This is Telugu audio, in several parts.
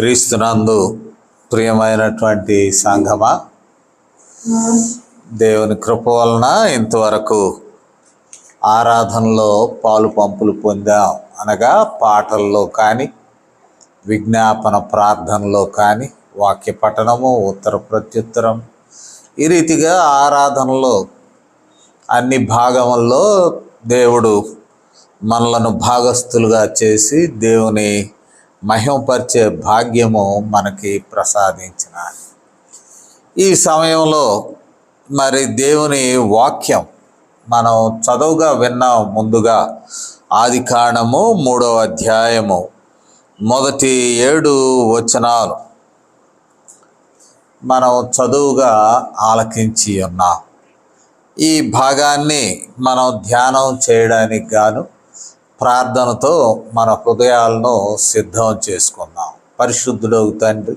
క్రీస్తునందు ప్రియమైనటువంటి సంఘమా, దేవుని కృప వలన ఇంతవరకు ఆరాధనలో పాలు పంపులు పొందాం. అనగా పాటల్లో కానీ, విజ్ఞాపన ప్రార్థనలో కానీ, వాక్య పఠనము, ఉత్తర ప్రత్యుత్తరం, ఈ రీతిగా ఆరాధనలో అన్ని భాగముల్లో దేవుడు మనలను భాగస్థులుగా చేసి దేవుని మహిమపరిచే భాగ్యము మనకి ప్రసాదించిన ఈ సమయంలో మరి దేవుని వాక్యం మనం చదువుగా విన్నాం. ముందుగా ఆదికాండము 3వ అధ్యాయము మొదటి 7 వచనాలు మనం చదువుగా ఆలకించి ఉన్నాం. ఈ భాగాన్ని మనం ధ్యానం చేయడానికి గాను ప్రార్థనతో మన హృదయాలను సిద్ధం చేసుకుందాం. పరిశుద్ధుడగు తండ్రి,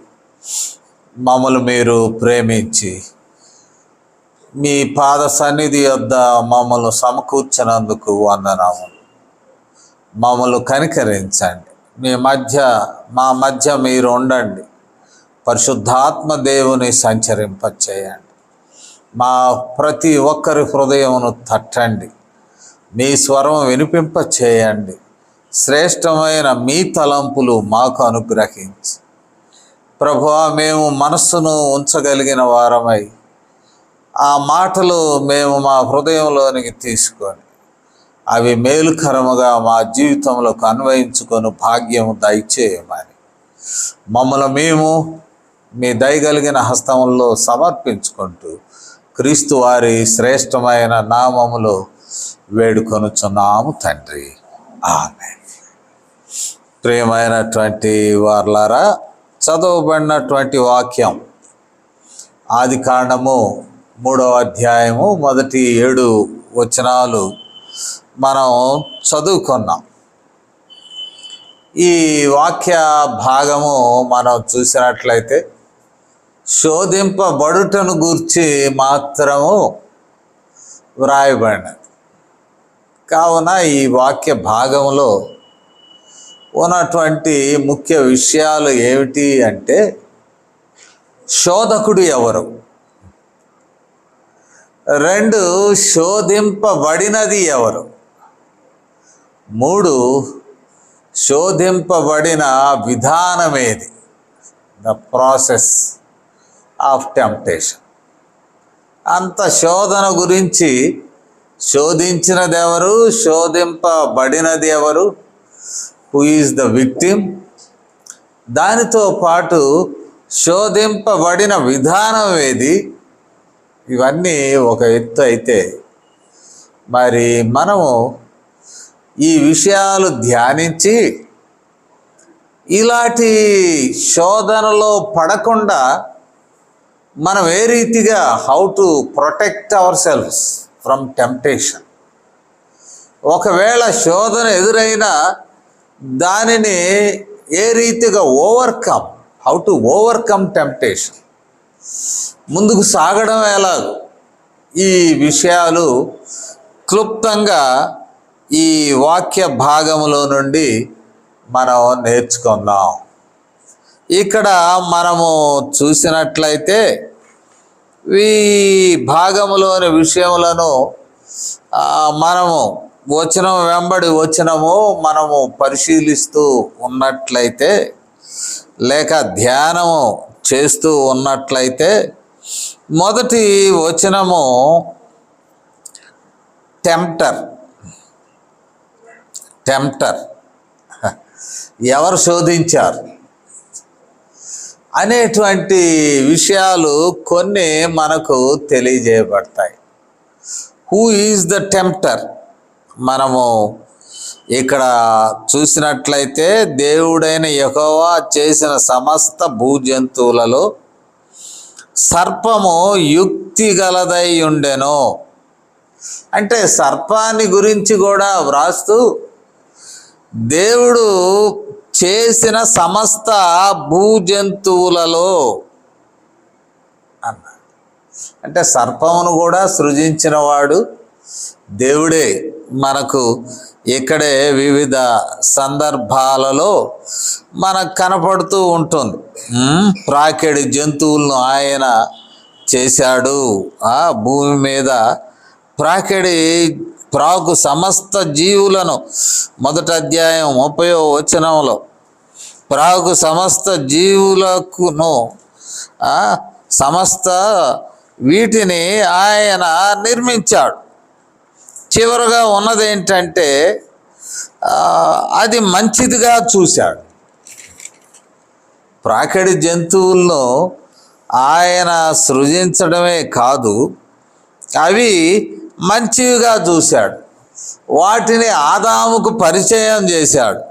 మమ్మల్ని మీరు ప్రేమించి మీ పాద సన్నిధి యొద్ద మమ్మల్ని సమకూర్చినందుకు వందనాములు. మమ్మల్ని కనికరించండి. మా మధ్య మీరు ఉండండి. పరిశుద్ధాత్మ దేవుని సంచరింపచేయండి. మా ప్రతి ఒక్కరి హృదయమును తట్టండి. మీ స్వరం వినిపింప చేయండి. శ్రేష్టమైన మీ తలంపులు మాకు అనుగ్రహించి ప్రభువా, మేము మనస్సును ఉంచగలిగిన వారమై ఆ మాటలు మేము మా హృదయంలోనికి తీసుకొని అవి మేలుకరముగా మా జీవితంలోకి అన్వయించుకొని భాగ్యము దయచేయమని మమ్మల్ని మేము మీ దయగలిగిన హస్తముల్లో సమర్పించుకుంటూ క్రీస్తు వారి శ్రేష్టమైన నామములో వేడుకొనుచున్నాము తండ్రి, ఆమేన్. ప్రియమైనటువంటి వారలారా, చదవబడినటువంటి వాక్యం ఆదికాండము 3వ అధ్యాయము మొదటి 7 వచనాలు మనం చదువుకున్నాం. ఈ వాక్య భాగము మనం చూసినట్లయితే శోధింపబడుటను గూర్చి మాత్రము వ్రాయబడినది. కావున ఈ వాక్య భాగంలో ఉన్నటువంటి ముఖ్య విషయాలు ఏమిటి అంటే, శోధకుడు ఎవరు, 2 శోధింపబడినది ఎవరు, 3 శోధింపబడిన విధానమేది, ద ప్రాసెస్ ఆఫ్ టెంప్టేషన్. అంత శోధన గురించి, శోధించినది ఎవరు, శోధింపబడినది ఎవరు, హూ ఈజ్ ద విక్టిమ్, దానితో పాటు శోధింపబడిన విధానం ఏది, ఇవన్నీ ఒక ఎత్తు అయితే, మరి మనము ఈ విషయాలు ధ్యానించి ఇలాంటి శోధనలో పడకుండా మనం ఏ రీతిగా how to protect our selves from temptation, ఒకవేళ శోధన ఎదురైనా దానిని ఏ రీతిగా overcome, how to overcome temptation, ముందుకు సాగడం ఎలాగో, ఈ విషయాలు క్లుప్తంగా ఈ వాక్య భాగములో నుండి మనం నేర్చుకుందాం. ఇక్కడ మనము చూసినట్లయితే ఈ భాగములోని విషయములను మనము వచనం వెంబడి వచనము మనము పరిశీలిస్తూ ఉన్నట్లయితే, లేక ధ్యానము చేస్తూ ఉన్నట్లయితే, మొదటి వచనము టెంప్టర్ ఎవరు శోధించారు అనేటువంటి విషయాలు కొన్ని మనకు తెలియజేయబడతాయి. Who is the tempter? మనము ఇక్కడ చూసినట్లయితే, దేవుడైన యెహోవా చేసిన సమస్త భూజంతువులలో సర్పము యుక్తి గలదై ఉండెను. అంటే సర్పాన్ని గురించి కూడా వ్రాస్తూ దేవుడు చేసిన సమస్త భూజంతువులలో అన్న, అంటే సర్పమును కూడా సృజించిన వాడు దేవుడే. మనకు ఇక్కడే వివిధ సందర్భాలలో మనకు కనపడుతూ ఉంటుంది. ప్రాకెడి జంతువులను ఆయన చేశాడు. ఆ భూమి మీద ప్రాకు సమస్త జీవులను, మొదటి అధ్యాయం 30వ వచనంలో ప్రాకు సమస్త జీవులకును సమస్త వీటిని ఆయన నిర్మించాడు. చివరగా ఉన్నదేంటంటే అది మంచిదిగా చూశాడు. ప్రాకడి జంతువులను ఆయన సృజించడమే కాదు, అవి మంచివిగా చూశాడు. వాటిని ఆదాముకు పరిచయం చేశాడు.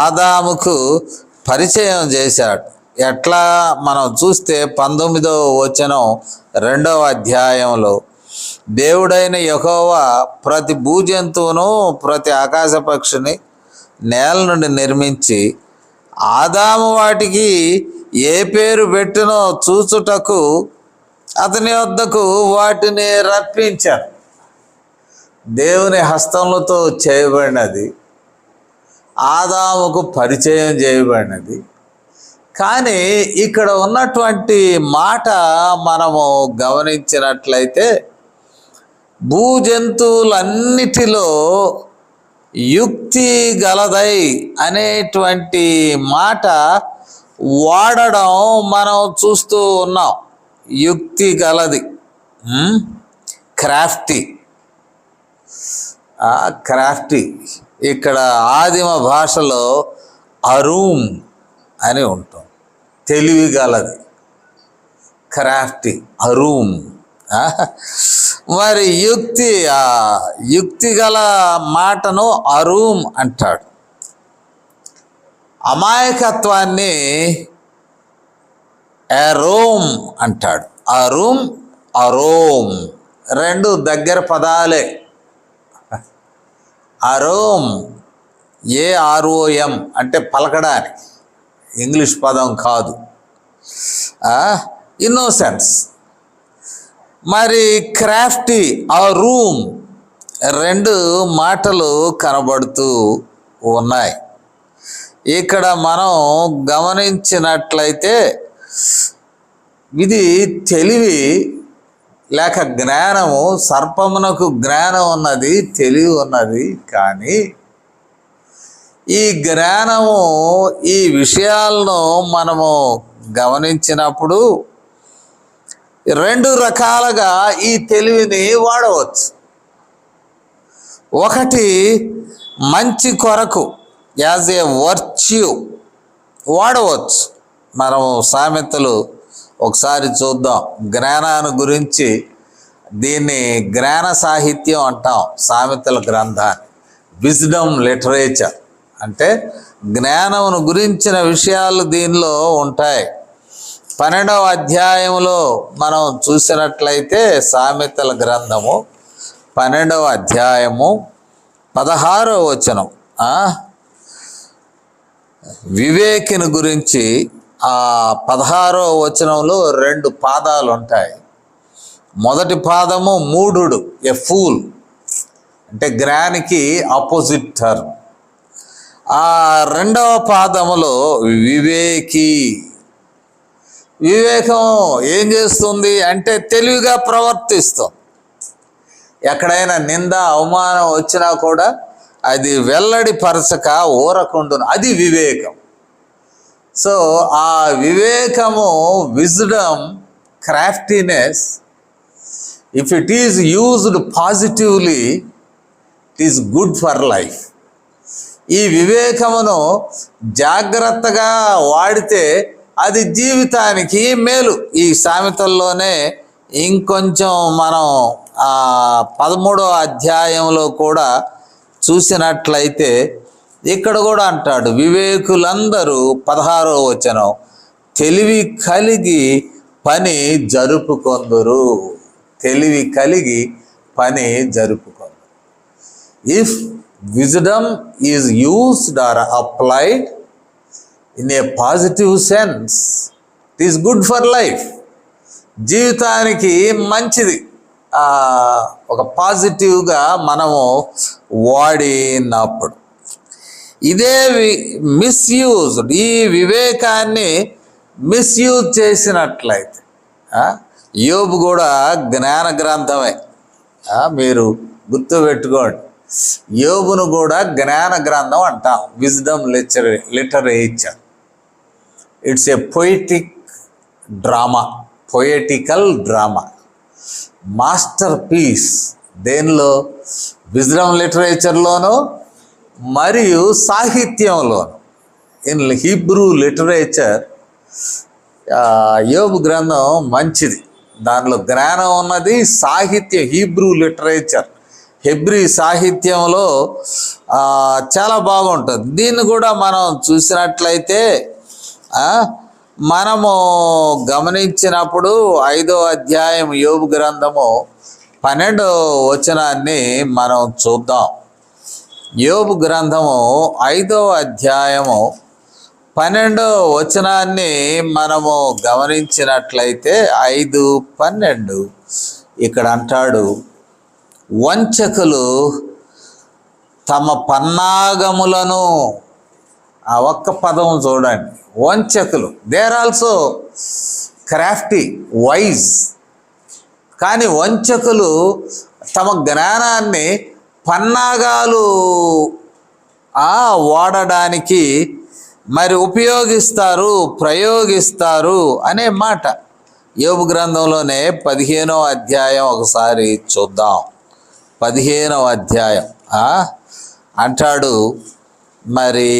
ఆదాముకు పరిచయం చేశాడు. ఎట్లా మనం చూస్తే 19వ వచనం 2వ అధ్యాయంలో దేవుడైన యెహోవా ప్రతి భూజంతువును ప్రతి ఆకాశ పక్షిని నేల నుండి నిర్మించి ఆదాము వాటికి ఏ పేరు పెట్టినో చూచుటకు అతని వద్దకు వాటిని రప్పించారు. దేవుని హస్తములతో చేయబడినది, ఆదాముకు పరిచయం చేయబడినది. కానీ ఇక్కడ ఉన్నటువంటి మాట మనము గమనించినట్లయితే భూజంతువులన్నిటిలో యుక్తి గలదై అనేటువంటి మాట వాడడం మనం చూస్తూ ఉన్నాం. యుక్తి గలది, క్రాఫ్టీ. ఇక్కడ ఆదిమ భాషలో అరూమ్ అని ఉంటుంది. తెలివి గలది, క్రాఫ్టీ, అరూమ్. మరి యుక్తి గల మాటను అరూమ్ అంటాడు. అమాయకత్వాన్ని ఎరోమ్ అంటాడు. అరోమ్ రెండు దగ్గర పదాలే. అరోమ్ AROM అంటే పలకడానికి, ఇంగ్లీష్ పదం కాదు. ఇన్నోసెన్స్. మరి క్రాఫ్టీ, అరూమ్ రెండు మాటలు కనబడుతూ ఉన్నాయి. ఇక్కడ మనం గమనించినట్లయితే ఇది తెలివి లేక జ్ఞానము. సర్పమునకు జ్ఞానం ఉన్నది, తెలివి ఉన్నది. కానీ ఈ జ్ఞానము, ఈ విషయాలను మనము గమనించినప్పుడు రెండు రకాలుగా ఈ తెలివిని వాడవచ్చు. ఒకటి మంచి కొరకు, యాజ్ ఏ వర్చ్యూ వాడవచ్చు. మనము సామెతలు ఒకసారి చూద్దాం. జ్ఞానాన్ని గురించి, దీన్ని జ్ఞాన సాహిత్యం అంటాం. సామెతల గ్రంథాన్ని విజ్డమ్ లిటరేచర్ అంటే జ్ఞానమును గురించిన విషయాలు దీనిలో ఉంటాయి. 12వ అధ్యాయంలో మనం చూసినట్లయితే సామెతల గ్రంథము 12వ అధ్యాయము 16వ వచనం వివేకిని గురించి. ఆ 16వ వచనంలో 2 పాదాలు ఉంటాయి. మొదటి పాదము మూఢుడు, ఎ ఫూల్ అంటే జ్ఞానికి ఆపోజిట్ టర్మ్. ఆ 2వ పాదములో వివేకి. వివేకం ఏం చేస్తుంది అంటే తెలివిగా ప్రవర్తిస్తుంది. ఎక్కడైనా నింద అవమానం వచ్చినా కూడా అది వెల్లడి పరచక ఊరకుండును, అది వివేకం. సో ఆ వివేకము, wisdom, craftiness, if it is used positively it is good for life. ఈ వివేకమును జాగ్రత్తగా వాడితే అది జీవితానికి మేలు. ఈ సామెతల్లోనే ఇంకొంచెం మనం 13వ అధ్యాయంలో కూడా చూసినట్లయితే ఇక్కడ కూడా అంటాడు, వివేకులందరూ 16వ వచనం తెలివి కలిగి పని జరుపుకొందురు. తెలివి కలిగి పని జరుపుకొందురు. If wisdom is used or applied in a positive sense, it is good for life. జీవితానికి మంచిది. ఒక పాజిటివ్గా మనము వాడినప్పుడు, ఇదే మిస్యూజ్డ్, ఈ వివేకాన్ని మిస్యూజ్ చేసినట్లయితే, యోబు కూడా జ్ఞాన గ్రంథమే. మీరు గుర్తుపెట్టుకోండి, యోబును కూడా జ్ఞాన గ్రంథం అంటాం. Wisdom literature. It's a poetical drama, masterpiece. దేనిలో? విజ్డమ్ లిటరేచర్లోనూ మరియు సాహిత్యంలోను. ఇన్ హీబ్రూ లిటరేచర్ యోబు గ్రంథం మంచిది. దానిలో జ్ఞానం ఉన్నది. సాహిత్యం, హీబ్రూ లిటరేచర్, హెబ్రీ సాహిత్యంలో చాలా బాగుంటుంది. దీన్ని కూడా మనం చూసినట్లయితే, మనము గమనించినప్పుడు 5వ అధ్యాయం యోబు గ్రంథము 12వ వచనాన్ని మనం చూద్దాం. యోబు గ్రంథము 5వ అధ్యాయము 12వ వచనాన్ని మనము గమనించినట్లయితే 5:12 ఇక్కడ అంటాడు, వంచకులు తమ పన్నాగములను, ఆ ఒక్క పదం చూడండి, వంచకులు. They are also crafty, wise. కానీ వంచకులు తమ జ్ఞానాన్ని పన్నాగాలు వాడడానికి మరి ప్రయోగిస్తారు అనే మాట యోబు గ్రంథంలోనే 15వ అధ్యాయం ఒకసారి చూద్దాం. 15వ అధ్యాయం అంటాడు, మరి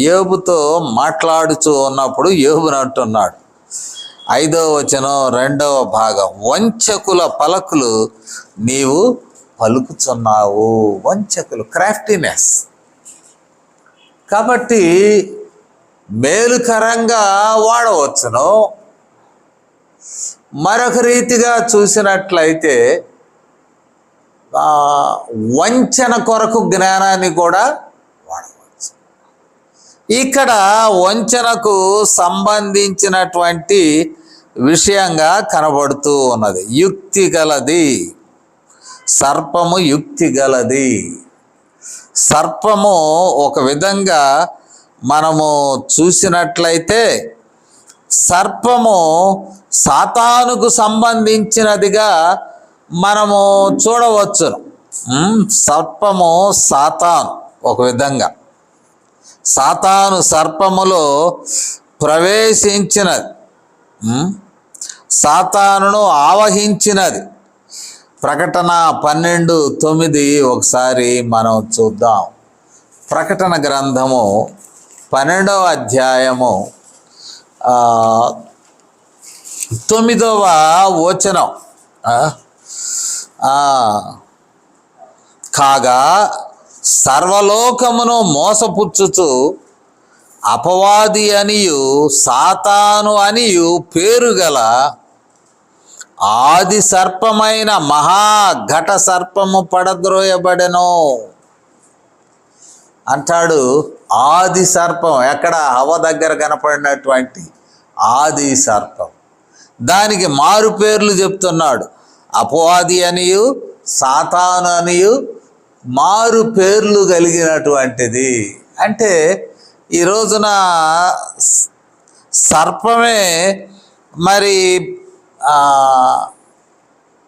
యోబుతో మాట్లాడుతూ ఉన్నప్పుడు యోబుని అంటున్నాడు, 5వ వచనం 2వ భాగం, వంచకుల పలుకులు నీవు పలుకుచున్నావు. వంచకులు, క్రాఫ్టీనెస్. కాబట్టి మేలుకరంగా వాడవచ్చును. మరొక రీతిగా చూసినట్లయితే వంచన కొరకు జ్ఞానాన్ని కూడా వాడవచ్చు. ఇక్కడ వంచనకు సంబంధించినటువంటి విషయంగా కనబడుతూ ఉన్నది. యుక్తి గలది, సర్పము యుక్తి గలది. సర్పము ఒక విధంగా మనము చూసినట్లయితే సర్పము సాతానుకు సంబంధించినదిగా మనము చూడవచ్చు. సర్పము సాతాను, ఒక విధంగా సాతాను సర్పములో ప్రవేశించినది, సాతానును ఆవహించినది. ప్రకటన 12:9 ఒకసారి మనం చూద్దాం. ప్రకటన గ్రంథము 12వ అధ్యాయము 9వ వచనం. కాగా సర్వలోకమును మోసపుచ్చుచు అపవాది అనియు సాతాను అనియు పేరు గల ఆది సర్పమైన మహాఘట సర్పము పడద్రోయబడెను అంటాడు. ఆది సర్పం ఎక్కడ? హవ్వ దగ్గర కనపడినటువంటి ఆది సర్పం. దానికి మారు పేర్లు చెప్తున్నాడు. అపవాది అనియు సాతాను అనియు మారు పేర్లు కలిగినటువంటిది. అంటే ఈ రోజున సర్పమే మరి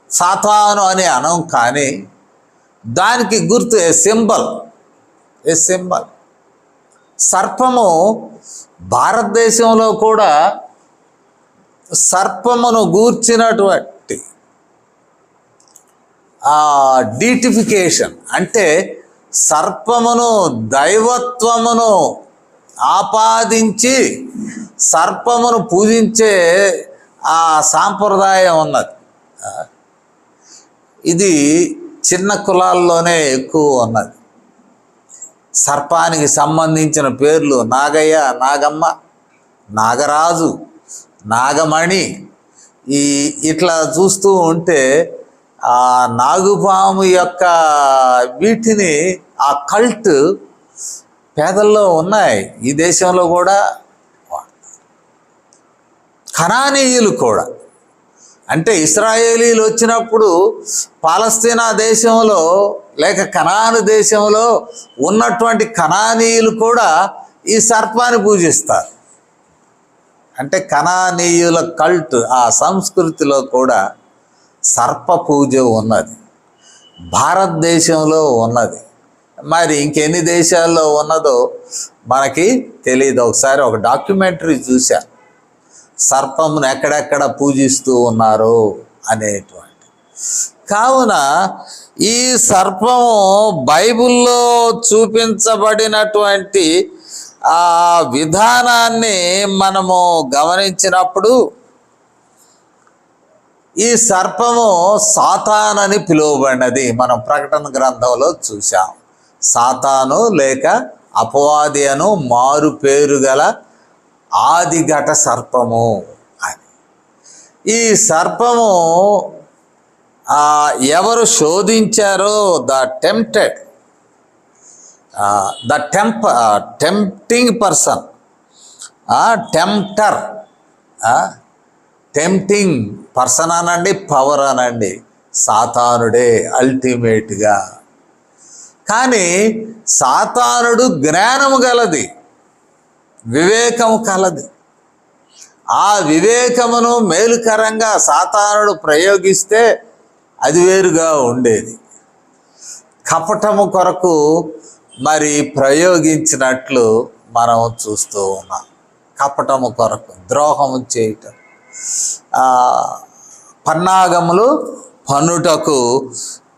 సాతాను అని అనం, కానీ దానికి గుర్తు ఏ సింబల్. సర్పము భారతదేశంలో కూడా సర్పమును గూర్చినటువంటి డీటిఫికేషన్, అంటే సర్పమును దైవత్వమును ఆపాదించి సర్పమును పూజించే ఆ సాంప్రదాయం ఉన్నది. ఇది చిన్న కులాల్లోనే ఎక్కువ ఉన్నది. సర్పానికి సంబంధించిన పేర్లు నాగయ్య, నాగమ్మ, నాగరాజు, నాగమణి. ఇట్లా చూస్తూ ఉంటే ఆ నాగుపాము యొక్క వీటిని, ఆ కల్ట్ పేదల్లో ఉన్నాయి. ఈ దేశంలో కూడా కనానీయులు కూడా, అంటే ఇశ్రాయేలీలు వచ్చినప్పుడు పాలస్తీనా దేశంలో లేక కనాను దేశంలో ఉన్నటువంటి కనానీయులు కూడా ఈ సర్పాన్ని పూజిస్తారు. అంటే కనానీయుల కల్ట్, ఆ సంస్కృతిలో కూడా సర్ప పూజ ఉన్నది. భారతదేశంలో ఉన్నది. మరి ఇంకెన్ని దేశాల్లో ఉన్నదో మనకి తెలియదు. ఒకసారి ఒక డాక్యుమెంటరీ చూశా, సర్పమును ఎక్కడెక్కడ పూజిస్తూ ఉన్నారు అనేటువంటి. కావున ఈ సర్పము బైబిల్లో చూపించబడినటువంటి ఆ విధానాన్ని మనము గమనించినప్పుడు ఈ సర్పము సాతానని పిలువబడినది మనం ప్రకటన గ్రంథంలో చూసాం. సాతాను లేక అపవాది అను మారు పేరు గల ఆదిఘట సర్పము అని. ఈ సర్పము ఎవరు శోధించారో టెంప్టింగ్ పర్సన్, టెంప్టింగ్ పర్సన్ అనండి, పవర్ అనండి, సాతానుడే అల్టిమేట్గా. కానీ సాతానుడు జ్ఞానము గలది, వివేకము కలది. ఆ వివేకమును మేలుకరంగా సాతానుడు ప్రయోగిస్తే అది వేరుగా ఉండేది. కపటము కొరకు మరి ప్రయోగించినట్లు మనం చూస్తూ ఉన్నాం. కపటము కొరకు ద్రోహము చేయటం, పన్నాగములు పన్నుటకు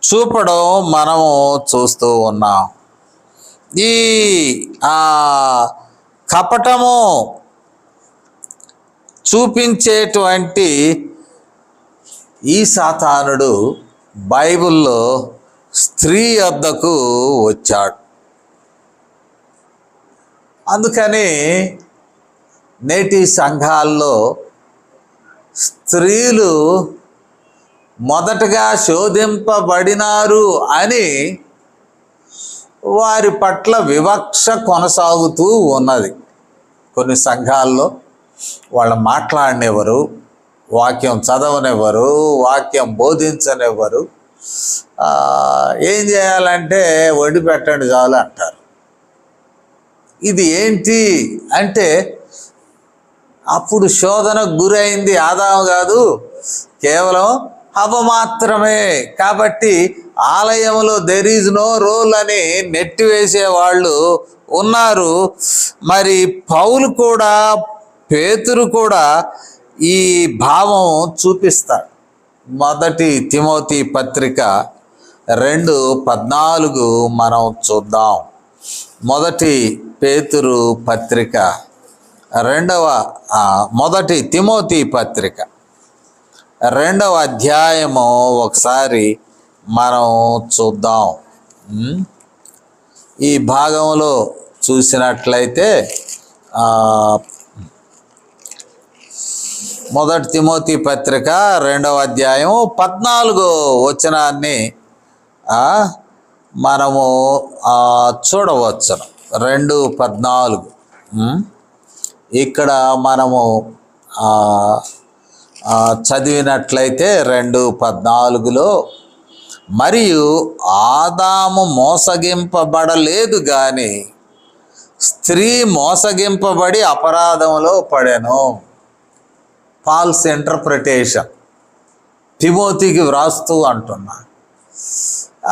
చూపడం మనము చూస్తూ ఉన్నాం. ఈ కపటము చూపించేటువంటి ఈ సాతానుడు బైబిల్లో స్త్రీ వద్దకు వచ్చాడు. అందుకని నేటి సంఘాల్లో స్త్రీలు మొదటగా శోధింపబడినారు అని వారి పట్ల వివక్ష కొనసాగుతూ ఉన్నది. కొన్ని సంఘాల్లో వాళ్ళు మాట్లాడనివ్వరు, వాక్యం చదవనివ్వరు, వాక్యం బోధించనివ్వరు. ఏం చేయాలంటే వండి పెట్టండి చాలు అంటారు. ఇది ఏంటి అంటే, అప్పుడు శోధనకు గురైంది ఆదాము కాదు, కేవలం హవ్వ మాత్రమే. కాబట్టి ఆలయంలో దెర్ ఈజ్ నో రోల్ అని నెట్టివేసే వాళ్ళు ఉన్నారు. మరి పౌలు కూడా, పేతురు కూడా ఈ భావం చూపిస్తాడు. మొదటి తిమోతి పత్రిక 2:14 మనం చూద్దాం. మొదటి పేతురు పత్రిక మొదటి తిమోతి పత్రిక 2వ అధ్యాయము ఒకసారి మనం చూద్దాం. ఈ భాగంలో చూసినట్లయితే మొదటి తిమోతి పత్రిక 2వ అధ్యాయం 14వ వచనాన్ని మనము చూడవచ్చు. 2:14 ఇక్కడ మనము చదివినట్లయితే 2:14లో, మరియు ఆదాము మోసగింపబడలేదు కానీ స్త్రీ మోసగింపబడి అపరాధంలో పడెను. ఫాల్స్ ఇంటర్ప్రిటేషన్ తిమోతికి వ్రాస్తూ అంటున్నా.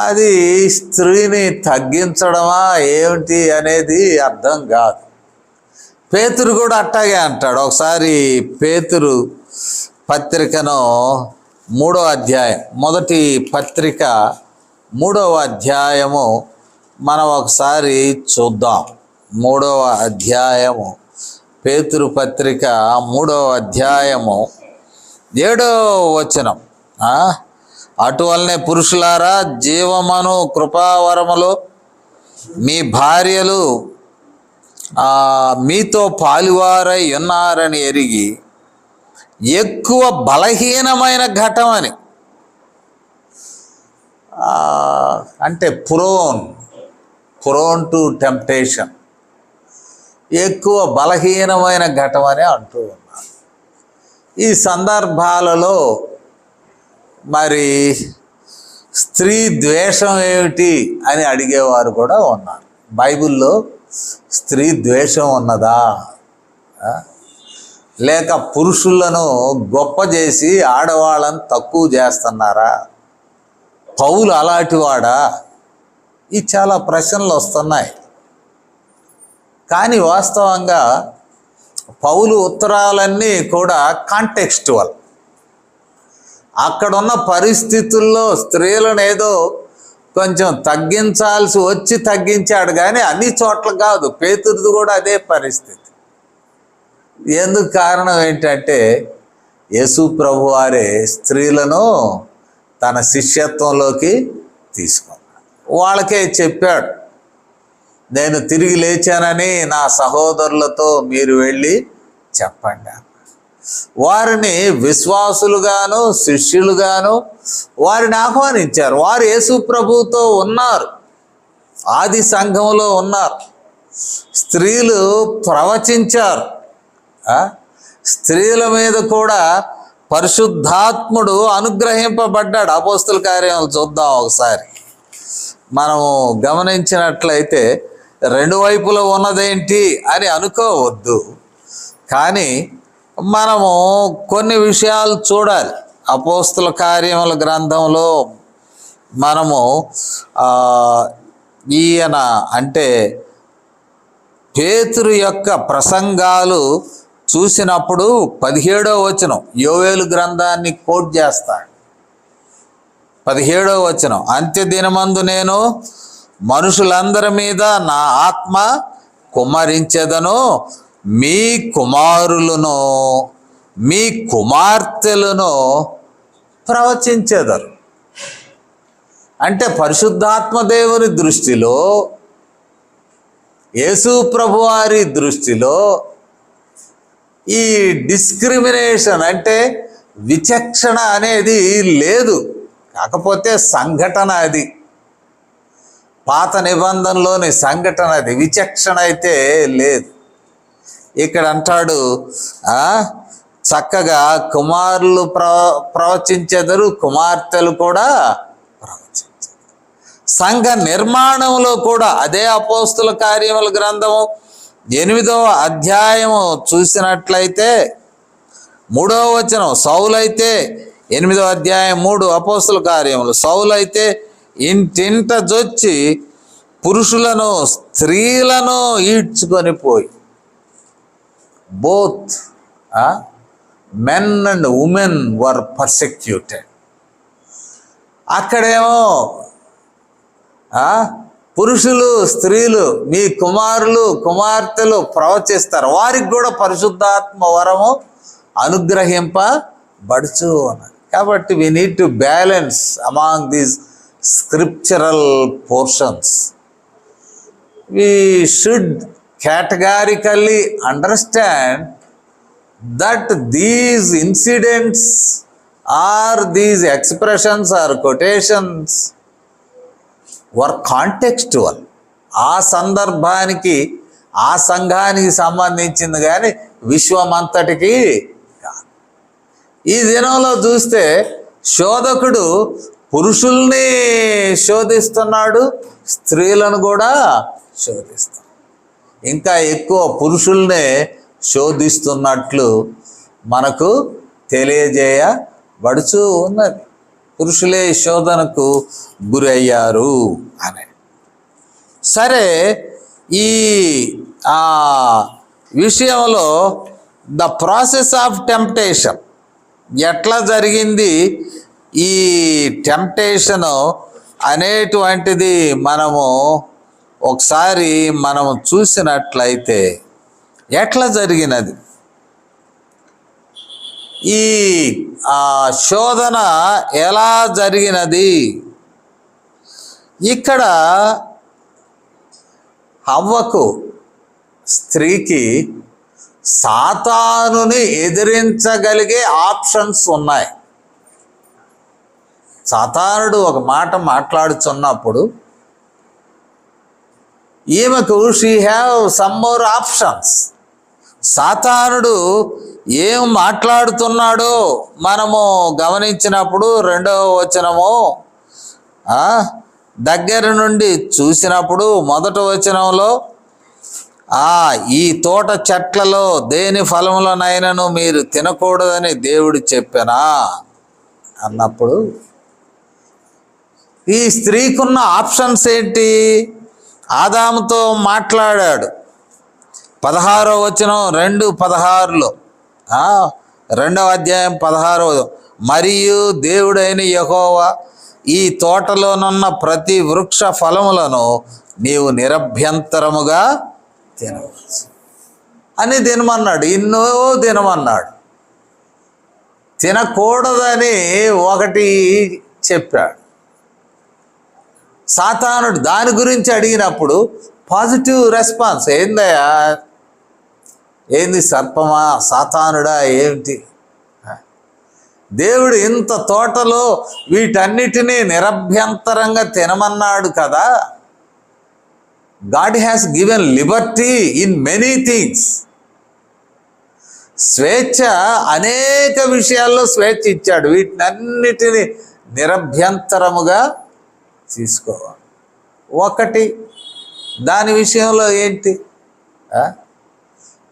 అది స్త్రీని తగ్గించడమా ఏమిటి అనేది అర్థం కాదు. పేతురు కూడా అట్టాగే అంటాడు. ఒకసారి పేతురు పత్రికను 3వ అధ్యాయం, మొదటి పత్రిక 3వ అధ్యాయము మనం ఒకసారి చూద్దాం. 3వ అధ్యాయము, పేతురు పత్రిక 3వ అధ్యాయము 7వ వచనం. అటువలనే పురుషులారా, జీవమను కృపావరములో మీ భార్యలు మీతో పాలువారై ఉన్నారని ఎరిగి, ఎక్కువ బలహీనమైన ఘటమని, అంటే ప్రోన్ టు టెంప్టేషన్, ఎక్కువ బలహీనమైన ఘటమని అంటూ ఉన్నారు. ఈ సందర్భాలలో మరి స్త్రీ ద్వేషం ఏమిటి అని అడిగేవారు కూడా ఉన్నారు. బైబిల్లో స్త్రీ ద్వేషం ఉన్నదా? లేక పురుషులను గొప్ప చేసి ఆడవాళ్ళని తక్కువ చేస్తున్నారా? పౌలు అలాంటివాడా? ఈ చాలా ప్రశ్నలు వస్తున్నాయి. కానీ వాస్తవంగా పౌలు ఉత్తరాలన్నీ కూడా కాంటెక్స్టువల్. అక్కడున్న పరిస్థితుల్లో స్త్రీలను ఏదో కొంచెం తగ్గించాల్సి వచ్చి తగ్గించాడు, కానీ అన్ని చోట్ల కాదు. పేతురుది కూడా అదే పరిస్థితి. ఎందుకు కారణం ఏంటంటే యేసు ప్రభువారే స్త్రీలను తన శిష్యత్వంలోకి తీసుకున్నాడు. వాళ్ళకే చెప్పాడు, నేను తిరిగి లేచానని నా సహోదరులతో మీరు వెళ్ళి చెప్పండి. వారిని విశ్వాసులుగాను శిష్యులుగాను వారిని ఆహ్వానించారు. వారు యేసు ప్రభువుతో ఉన్నారు, ఆది సంఘంలో ఉన్నారు. స్త్రీలు ప్రవచించారు. స్త్రీల మీద కూడా పరిశుద్ధాత్ముడు అనుగ్రహింపబడ్డాడు. అపోస్తుల కార్యాలు చూద్దాం ఒకసారి. మనము గమనించినట్లయితే రెండు వైపులో ఉన్నదేంటి అని అనుకోవద్దు, కానీ మనము కొన్ని విషయాలు చూడాలి. అపోస్తుల కార్యముల గ్రంథంలో మనము ఈయన అంటే పేతురు యొక్క ప్రసంగాలు చూసినప్పుడు 17వ వచనం యోవేలు గ్రంథాన్ని కోట్ చేస్తాడు. 17వ వచనం, అంత్యదినమందు నేను మనుషులందరి మీద నా ఆత్మ కుమ్మరించెదను, మీ కుమారులను మీ కుమార్తెలను ప్రవచించెదరు. అంటే పరిశుద్ధాత్మ దేవుని దృష్టిలో, యేసు ప్రభువారి దృష్టిలో ఈ డిస్క్రిమినేషన్ అంటే విచక్షణ అనేది లేదు. కాకపోతే సంఘటన అది, పాత నిబంధనలోని సంఘటన అది, విచక్షణ అయితే లేదు. ఇక్కడ అంటాడు చక్కగా కుమారులు ప్రవచించెదరు, కుమార్తెలు కూడా ప్రవచించెదరు. సంఘ నిర్మాణంలో కూడా అదే అపోస్తుల కార్యముల గ్రంథము 8వ అధ్యాయము చూసినట్లయితే 3వ వచనం, సౌలైతే 8వ అధ్యాయం 3 అపోస్తుల కార్యములు, సౌలైతే ఇంటింట జొచ్చి పురుషులను స్త్రీలను ఈడ్చుకొని పోయి, both men and women were persecuted. అక్కడేమో పురుషులు స్త్రీలు మీ కుమారులు కుమార్తెలు ప్రవచిస్తారు, వారికి కూడా పరిశుద్ధాత్మ వరము అనుగ్రహింపబడుచు ఉన్నది. కాబట్టి we need to balance among these scriptural portions. We should categorically understand that these incidents or these expressions or quotations were contextual. ఆ సందర్భానికి ఆ సంఘానికి సంబంధించింది, కానీ విశ్వమంతటికి కాదు. ఈ దినంలో చూస్తే శోధకుడు పురుషుల్ని శోధిస్తున్నాడు, స్త్రీలను కూడా శోధిస్తాడు. ఇంకా ఎక్కువ పురుషుల్నే శోధిస్తున్నట్లు మనకు తెలియజేయబడుచూ ఉన్నది. పురుషులే శోధనకు గురయ్యారు అని. సరే, ఈ విషయంలో ద ప్రాసెస్ ఆఫ్ టెంప్టేషన్ ఎట్లా జరిగింది, ఈ టెంప్టేషను అనేటువంటిది మనము ఒకసారి మనము చూసినట్లయితే ఎట్లా జరిగినది, ఈ శోధన ఎలా జరిగినది. ఇక్కడ హవ్వకు స్త్రీకి సాతానుని ఎదిరించగలిగే ఆప్షన్స్ ఉన్నాయి. సాతానుడు ఒక మాట మాట్లాడుచున్నప్పుడు ఈమెకు she have some more options. సాతానుడు ఏం మాట్లాడుతున్నాడో మనము గమనించినప్పుడు 2వ వచనము దగ్గర నుండి చూసినప్పుడు 1వ వచనంలో ఈ తోట చెట్లలో దేని ఫలములనైనను మీరు తినకూడదని దేవుడు చెప్పానా అన్నప్పుడు ఈ స్త్రీకున్న ఆప్షన్స్ ఏంటి? ఆదాముతో మాట్లాడాడు 16వ వచనం 2:16లో 2వ అధ్యాయం 16వ, మరియు దేవుడైన యెహోవా ఈ తోటలోనున్న ప్రతి వృక్ష ఫలములను నీవు నిరభ్యంతరముగా తినవచ్చు అని తినమన్నాడు. ఎన్నో తినమన్నాడు. తినకూడదని ఒకటి చెప్పాడు. సాతానుడు దాని గురించి అడిగినప్పుడు పాజిటివ్ రెస్పాన్స్ ఏందయ్యా, ఏంది సర్పమా, సాతానుడా, ఏమిటి? దేవుడు ఇంత తోటలో వీటన్నిటినీ నిరభ్యంతరంగా తినమన్నాడు కదా. God has given Liberty in many things. స్వేచ్ఛ, అనేక విషయాల్లో స్వేచ్ఛ ఇచ్చాడు. వీటినన్నిటినీ నిరభ్యంతరముగా తీసుకోవాలి. ఒకటి దాని విషయంలో ఏంటి?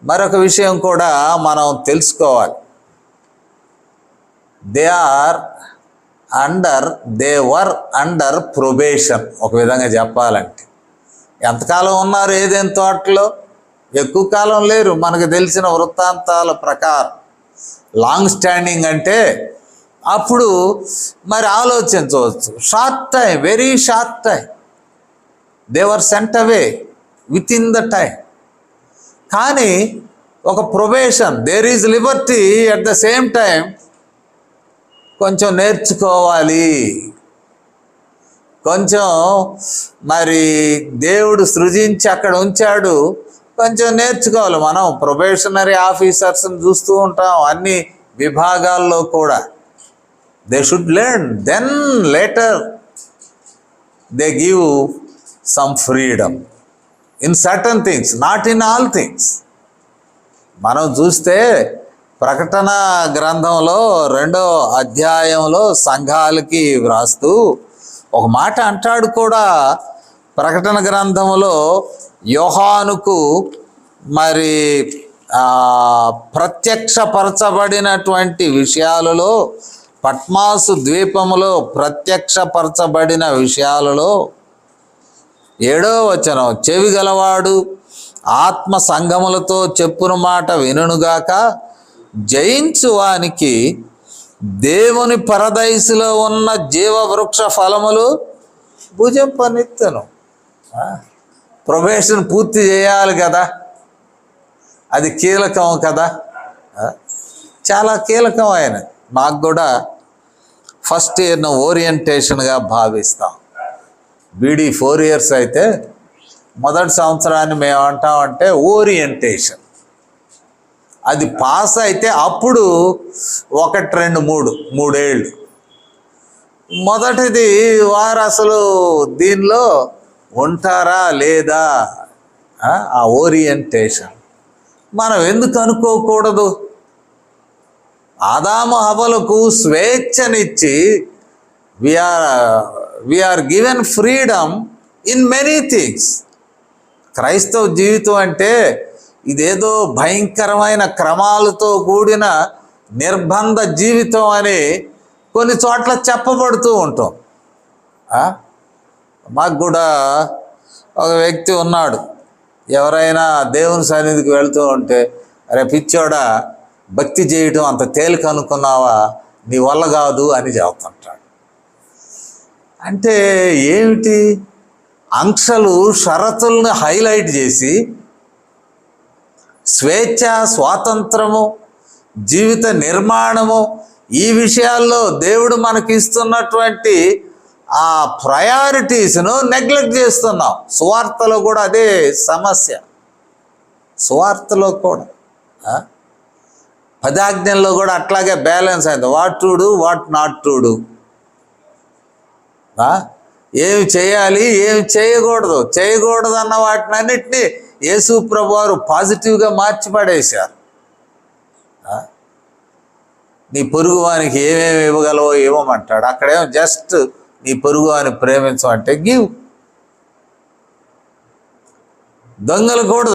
మరొక విషయం కూడా మనం తెలుసుకోవాలి. They were under probation. ఒక విధంగా చెప్పాలంటే ఎంతకాలం ఉన్నారు ఏదైనా తోటలో? ఎక్కువ కాలం లేరు. మనకు తెలిసిన వృత్తాంతాల ప్రకారం లాంగ్ స్టాండింగ్ అంటే అప్పుడు మరి ఆలోచించవచ్చు. Short time, very short time, they were sent away within the time. కానీ ఒక probation, there is liberty, at the same time కొంచెం నేర్చుకోవాలి. కొంచెం మరి దేవుడు సృజించి అక్కడ ఉంచాడు, కొంచెం నేర్చుకోవాలి. మనం ప్రొబేషనరీ ఆఫీసర్స్ని చూస్తూ ఉంటాం అన్ని విభాగాల్లో కూడా. They should learn, then later they give some freedom in certain things, not in all things. మనం చూస్తే ప్రకటన గ్రంథంలో 2వ అధ్యాయంలో సంఘాలకి వ్రాస్తూ ఒక మాట అంటాడు కూడా. ప్రకటన గ్రంథంలో యోహానుకు మరి ప్రత్యక్షపరచబడినటువంటి విషయాలలో, పట్మాసు ద్వీపములో ప్రత్యక్షపరచబడిన విషయాలలో 7వ వచనం, చెవి గలవాడు ఆత్మ సంఘములతో చెప్పున మాట వినుగాక, జయించు వానికి దేవుని పరదైసులో ఉన్న జీవవృక్ష ఫలములు భుజం పనిత్తను. ప్రొబేషన్ పూర్తి చేయాలి కదా, అది కీలకం కదా, చాలా కీలకం. ఆయన మాకు కూడా ఫస్ట్ ఇయర్ను ఓరియంటేషన్గా భావిస్తాం. బీడీ 4 years అయితే మొదటి సంవత్సరాన్ని మేము అంటామంటే ఓరియంటేషన్. అది పాస్ అయితే అప్పుడు 1, 2, 3 ఏళ్ళు. మొదటిది వారు అసలు దీనిలో ఉంటారా లేదా, ఆ ఓరియంటేషన్ మనం ఎందుకు అనుకోకూడదు? ఆదాము హవ్వలకు స్వేచ్ఛనిచ్చి we are given freedom in many things. క్రైస్తవ జీవితం అంటే ఇదేదో భయంకరమైన క్రమాలతో కూడిన నిర్బంధ జీవితం అని కొన్ని చోట్ల చెప్పబడుతూ ఉంటాం. మాకు కూడా ఒక వ్యక్తి ఉన్నాడు, ఎవరైనా దేవుని సన్నిధికి వెళ్తూ ఉంటే, అరే పిచ్చోడా, భక్తి చేయటం అంత తేలిక అనుకున్నావా, నీ వల్ల కాదు అని చెబుతుంటాడు. అంటే ఏమిటి? ఆంక్షలు, షరతులను హైలైట్ చేసి స్వేచ్ఛ, స్వాతంత్రము, జీవిత నిర్మాణము, ఈ విషయాల్లో దేవుడు మనకి ఇస్తున్నటువంటి ఆ ప్రయారిటీస్ను నెగ్లెక్ట్ చేస్తున్నాం. సువార్తలో కూడా అదే సమస్య. సువార్తలో కూడా 10 ఆజ్ఞల్లో కూడా అట్లాగే బ్యాలెన్స్ అయింది. What to do, what not to do, ఏమి చేయాలి, ఏమి చేయకూడదు, చేయకూడదు అన్న వాటినన్నిటినీ యేసు ప్రభువారు పాజిటివ్గా మార్చి పడేశారు. నీ పొరుగు వానికి ఏమేమి ఇవ్వగలవో ఇవ్వమంటాడు. అక్కడేమో జస్ట్ నీ పొరుగు వాని ప్రేమించమంటే గివ్. దొంగలు కూడా